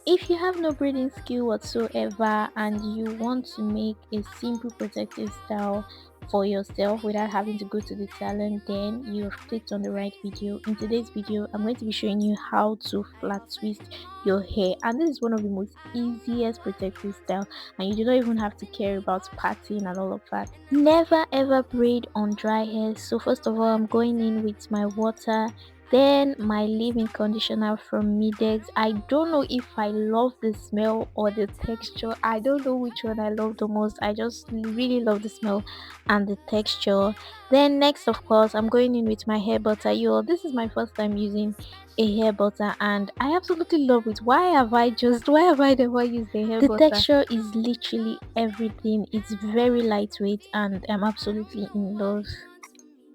If you have no braiding skill whatsoever and you want to make a simple protective style for yourself without having to go to the salon, then you've clicked on the right video. In today's video, I'm going to be showing you how to flat twist your hair, and this is one of the most easiest protective style, and you do not even have to care about parting and all of that. Never ever braid on dry hair. So first of all, I'm going in with my water, then my leave-in conditioner from Midex. I don't know if I love the smell or the texture. I don't know which one I love the most. I just really love the smell and the texture. Then next, of course, I'm going in with my hair butter. Yo, this is my first time using a hair butter and I absolutely love it. Why have I never used a hair butter? The texture is literally everything. It's very lightweight and I'm absolutely in love.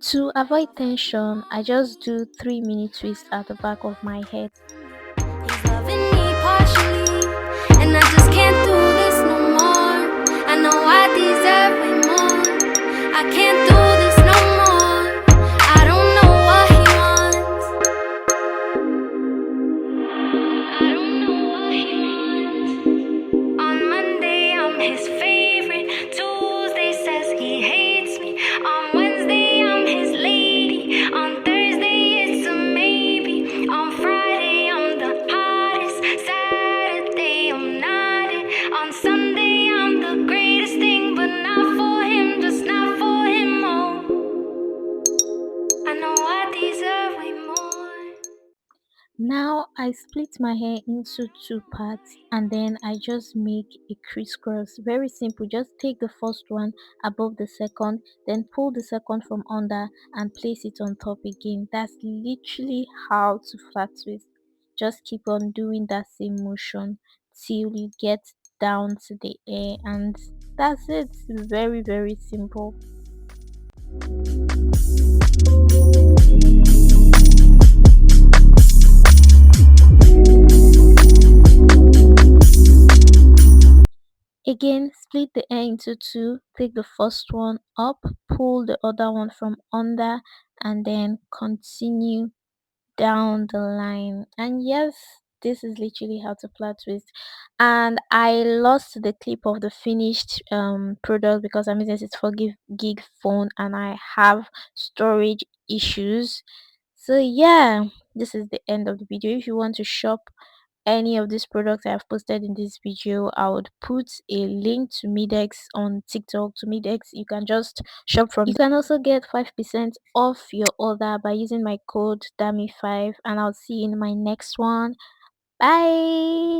To avoid tension, I just do 3 minute twist at the back of my head. He's loving me partially, and I just can't do this no more. I know I deserve way more. I can't do this no more. I don't know what he wants. I don't know what he wants. On Monday, I'm his favorite. Tuesday says he hates me. On Wednesday, I'm his lady. On Thursday, it's a maybe. On Friday, I'm the hottest. Saturday, I'm not it. On Sunday, I'm the greatest thing, but not for him, just not for him. Oh, I know I deserve way more. Now I split my hair into two parts and then I just make a crisscross. Very simple. Just take the first one above the second, then pull the second from under and place it on top again. That's literally how to flat twist. Just keep on doing that same motion till you get down to the hair, and that's it. Very, very simple. Again, split the hair into two, take the first one up, pull the other one from under, and then continue down the line. And yes, this is literally how to flat twist. And I lost the clip of the finished product because I'm using this for gig phone and I have storage issues. So yeah, this is the end of the video. If you want to shop any of these products I have posted in this video, I would put a link to Midex on TikTok. To Midex, you can just shop from. You can also get 5% off your order by using my code DAMI5, and I'll see you in my next one. Bye.